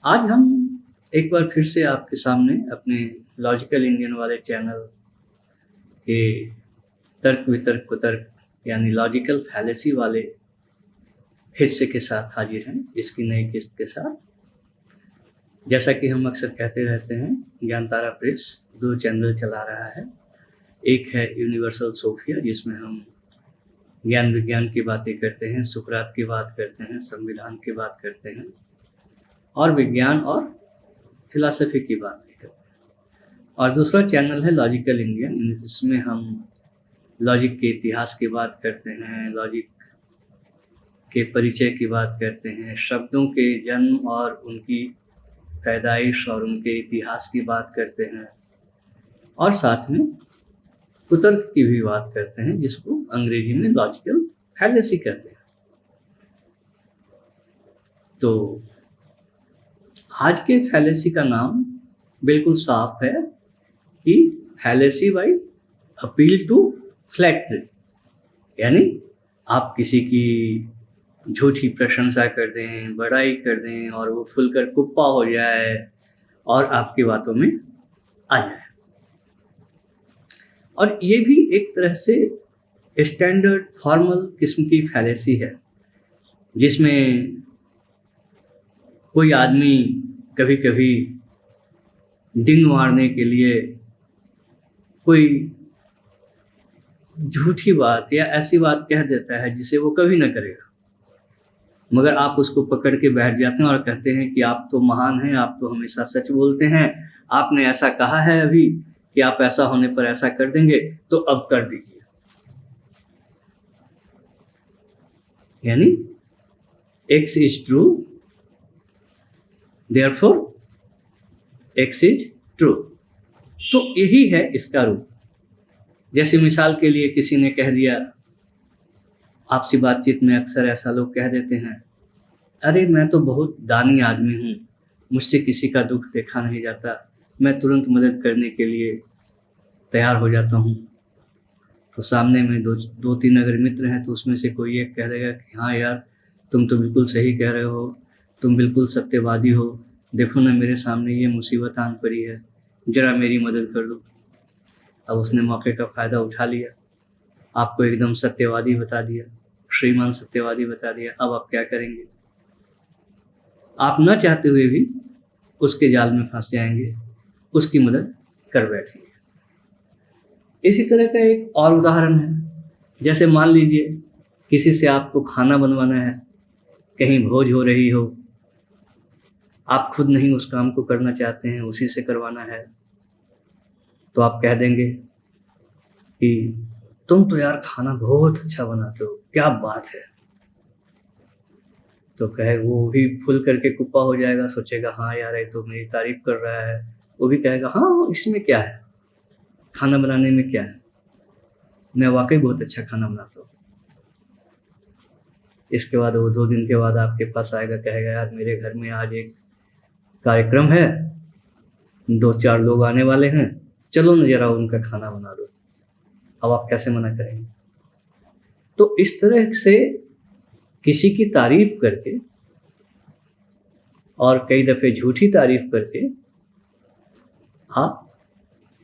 आज हम एक बार फिर से आपके सामने अपने लॉजिकल इंडियन वाले चैनल के तर्क वितर्क कुतर्क यानी लॉजिकल फैलेसी वाले हिस्से के साथ हाजिर हैं, इसकी नई किस्त के साथ। जैसा कि हम अक्सर कहते रहते हैं, ज्ञान तारा प्रेस 2 चैनल चला रहा है। एक है यूनिवर्सल सोफिया, जिसमें हम ज्ञान विज्ञान की बातें करते हैं, सुकरात की बात करते हैं, संविधान की बात करते हैं और विज्ञान और फिलॉसफी की बात भी करते हैं। और दूसरा चैनल है लॉजिकल इंडियन, इसमें हम लॉजिक के इतिहास की बात करते हैं, लॉजिक के परिचय की बात करते हैं, शब्दों के जन्म और उनकी पैदाइश और उनके इतिहास की बात करते हैं और साथ में कुतर्क की भी बात करते हैं, जिसको अंग्रेजी में लॉजिकल फैलेसी कहते हैं। तो आज के फैलेसी का नाम बिल्कुल साफ है कि fallacy by appeal to flattery, यानी आप किसी की झूठी प्रशंसा कर दें, बड़ाई कर दें और वो फुलकर कुप्पा हो जाए और आपकी बातों में आ जाए। और ये भी एक तरह से स्टैंडर्ड फॉर्मल किस्म की फैलेसी है, जिसमें कोई आदमी कभी कभी डिंग मारने के लिए कोई झूठी बात या ऐसी बात कह देता है जिसे वो कभी ना करेगा, मगर आप उसको पकड़ के बैठ जाते हैं और कहते हैं कि आप तो महान हैं, आप तो हमेशा सच बोलते हैं, आपने ऐसा कहा है अभी कि आप ऐसा होने पर ऐसा कर देंगे, तो अब कर दीजिए। यानी X is true, therefore X is true. तो यही है इसका रूप। जैसे मिसाल के लिए किसी ने कह दिया, आपसी बातचीत में अक्सर ऐसा लोग कह देते हैं, अरे मैं तो बहुत दानी आदमी हूँ, मुझसे किसी का दुख देखा नहीं जाता, मैं तुरंत मदद करने के लिए तैयार हो जाता हूँ। तो सामने में दो तीन अगर मित्र हैं तो उसमें से कोई एक कह देगा कि हाँ यार, तुम तो बिल्कुल सही कह रहे हो, तुम बिल्कुल सत्यवादी हो, देखो ना मेरे सामने ये मुसीबत आन पड़ी है, जरा मेरी मदद कर दो। अब उसने मौके का फ़ायदा उठा लिया, आपको एकदम सत्यवादी बता दिया, श्रीमान सत्यवादी बता दिया। अब आप क्या करेंगे? आप न चाहते हुए भी उसके जाल में फंस जाएंगे, उसकी मदद कर बैठेंगे। इसी तरह का एक और उदाहरण है, जैसे मान लीजिए किसी से आपको खाना बनवाना है, कहीं भोज हो रही हो, आप खुद नहीं उस काम को करना चाहते हैं, उसी से करवाना है, तो आप कह देंगे कि तुम तो यार खाना बहुत अच्छा बनाते हो, क्या बात है। तो कहे वो भी फुल करके कुप्पा हो जाएगा, सोचेगा हाँ यार ये तो मेरी तारीफ कर रहा है, वो भी कहेगा हाँ इसमें क्या है, खाना बनाने में क्या है, मैं वाकई बहुत अच्छा खाना बनाता हूँ। इसके बाद वो 2 दिन के बाद आपके पास आएगा, कहेगा यार मेरे घर में आज एक कार्यक्रम है, 2-4 लोग आने वाले हैं, चलो ना जरा उनका खाना बना दो। अब आप कैसे मना करेंगे? तो इस तरह से किसी की तारीफ करके और कई दफ़े झूठी तारीफ करके आप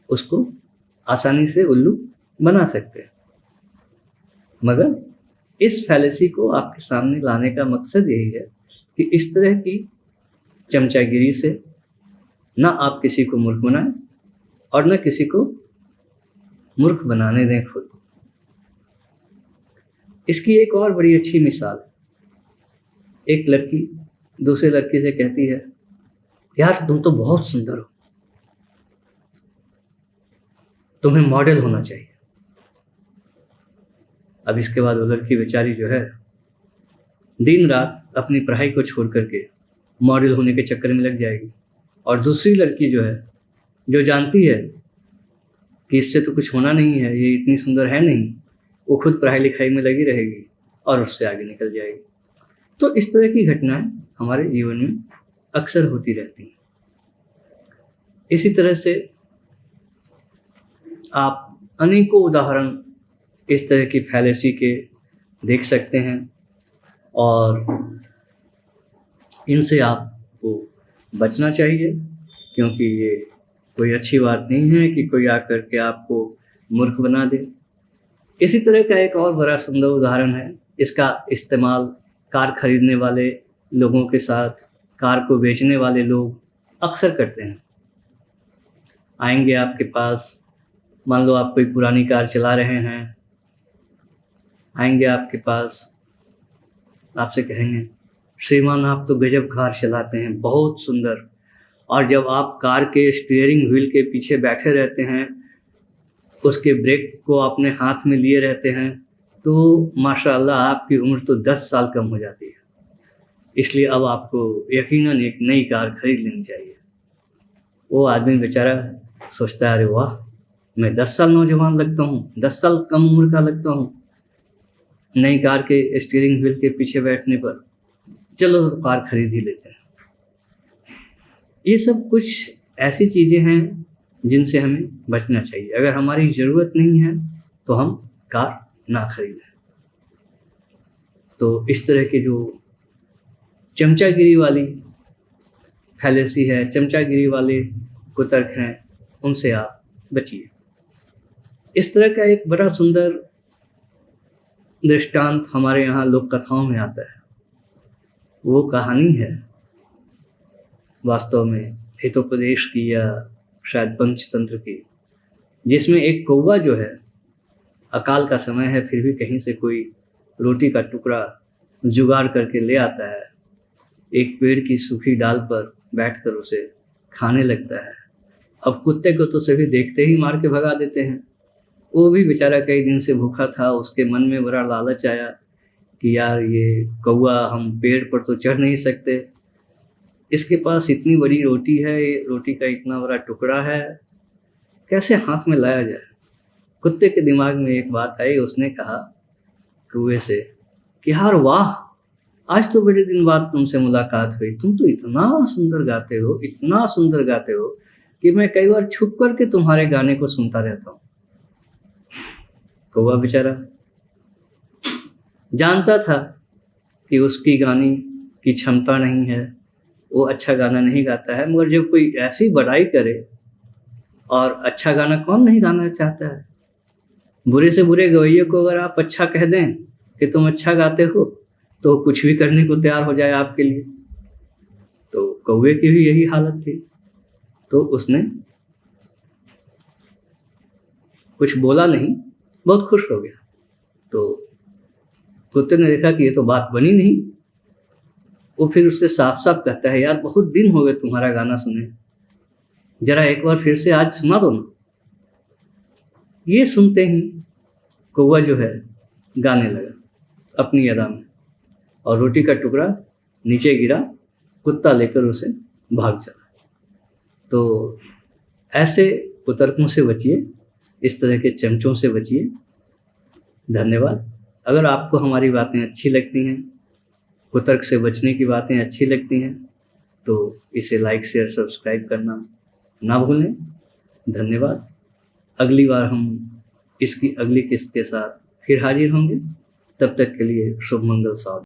उसको आसानी से उल्लू बना सकते हैं। मगर इस फैलेसी को आपके सामने लाने का मकसद यही है कि इस तरह की चमचागिरी से ना आप किसी को मूर्ख बनाएं और न किसी को मूर्ख बनाने दें खुद। इसकी एक और बड़ी अच्छी मिसाल है, एक लड़की दूसरे लड़की से कहती है, यार तुम तो बहुत सुंदर हो, तुम्हें मॉडल होना चाहिए। अब इसके बाद वो लड़की बेचारी जो है दिन रात अपनी पढ़ाई को छोड़ करके मॉडल होने के चक्कर में लग जाएगी, और दूसरी लड़की जो है, जो जानती है कि इससे तो कुछ होना नहीं है, ये इतनी सुंदर है नहीं, वो खुद पढ़ाई लिखाई में लगी रहेगी और उससे आगे निकल जाएगी। तो इस तरह की घटनाएं हमारे जीवन में अक्सर होती रहती हैं। इसी तरह से आप अनेकों उदाहरण इस तरह की फैलेसी के देख सकते हैं और इनसे आपको बचना चाहिए, क्योंकि ये कोई अच्छी बात नहीं है कि कोई आकर के आपको मूर्ख बना दे। इसी तरह का एक और बड़ा सुंदर उदाहरण है, इसका इस्तेमाल कार खरीदने वाले लोगों के साथ कार को बेचने वाले लोग अक्सर करते हैं। आएंगे आपके पास, मान लो आप कोई पुरानी कार चला रहे हैं, आएंगे आपके पास, आपसे कहेंगे श्रीमान आप तो गजब कार चलाते हैं, बहुत सुंदर। और जब आप कार के स्टीयरिंग व्हील के पीछे बैठे रहते हैं, उसके ब्रेक को अपने हाथ में लिए रहते हैं, तो माशाअल्लाह आपकी उम्र तो 10 साल कम हो जाती है। इसलिए अब आपको यकीनन एक नई कार खरीद लेनी चाहिए। वो आदमी बेचारा सोचता है, अरे वाह, मैं 10 साल नौजवान लगता हूँ, 10 साल कम उम्र का लगता हूँ नई कार के स्टीयरिंग व्हील के पीछे बैठने पर, चलो कार खरीद ही लेते हैं। ये सब कुछ ऐसी चीज़ें हैं जिनसे हमें बचना चाहिए। अगर हमारी ज़रूरत नहीं है तो हम कार ना खरीदें। तो इस तरह के जो चमचागिरी वाली फैलेसी है, चमचागिरी वाले कुतर्क हैं, उनसे आप बचिए। इस तरह का एक बड़ा सुंदर दृष्टांत हमारे यहाँ लोक कथाओं में आता है। वो कहानी है वास्तव में हितोपदेश की या शायद पंचतंत्र की, जिसमें एक कौवा जो है, अकाल का समय है फिर भी कहीं से कोई रोटी का टुकड़ा जुगाड़ करके ले आता है, एक पेड़ की सूखी डाल पर बैठकर उसे खाने लगता है। अब कुत्ते को तो सभी देखते ही मार के भगा देते हैं। वो भी बेचारा कई दिन से भूखा था, उसके मन में बड़ा लालच आया कि यार ये कौवा, हम पेड़ पर तो चढ़ नहीं सकते, इसके पास इतनी बड़ी रोटी है, ये रोटी का इतना बड़ा टुकड़ा है, कैसे हाथ में लाया जाए। कुत्ते के दिमाग में एक बात आई, उसने कहा कौवे से कि यार वाह, आज तो बड़े दिन बाद तुमसे मुलाकात हुई, तुम तो इतना सुंदर गाते हो, इतना सुंदर गाते हो कि मैं कई बार छुप करके तुम्हारे गाने को सुनता रहता हूँ। कौवा बेचारा जानता था कि उसकी गाने की क्षमता नहीं है, वो अच्छा गाना नहीं गाता है, मगर जब कोई ऐसी बड़ाई करे, और अच्छा गाना कौन नहीं गाना चाहता है। बुरे से बुरे गवैये को अगर आप अच्छा कह दें कि तुम अच्छा गाते हो, तो कुछ भी करने को तैयार हो जाए आपके लिए। तो कौवे की भी यही हालत थी। तो उसने कुछ बोला नहीं, बहुत खुश हो गया। तो कुत्ते ने देखा कि ये तो बात बनी नहीं, वो फिर उससे साफ साफ कहता है, यार बहुत दिन हो गए तुम्हारा गाना सुने, जरा एक बार फिर से आज सुना दो ना। ये सुनते ही कौवा जो है गाने लगा अपनी अदा में, और रोटी का टुकड़ा नीचे गिरा, कुत्ता लेकर उसे भाग चला। तो ऐसे कुतर्कों से बचिए, इस तरह के चमचों से बचिए। धन्यवाद। अगर आपको हमारी बातें अच्छी लगती हैं, कुतर्क से बचने की बातें अच्छी लगती हैं, तो इसे लाइक शेयर सब्सक्राइब करना ना भूलें। धन्यवाद। अगली बार हम इसकी अगली किस्त के साथ फिर हाजिर होंगे। तब तक के लिए शुभ मंगल सावधान।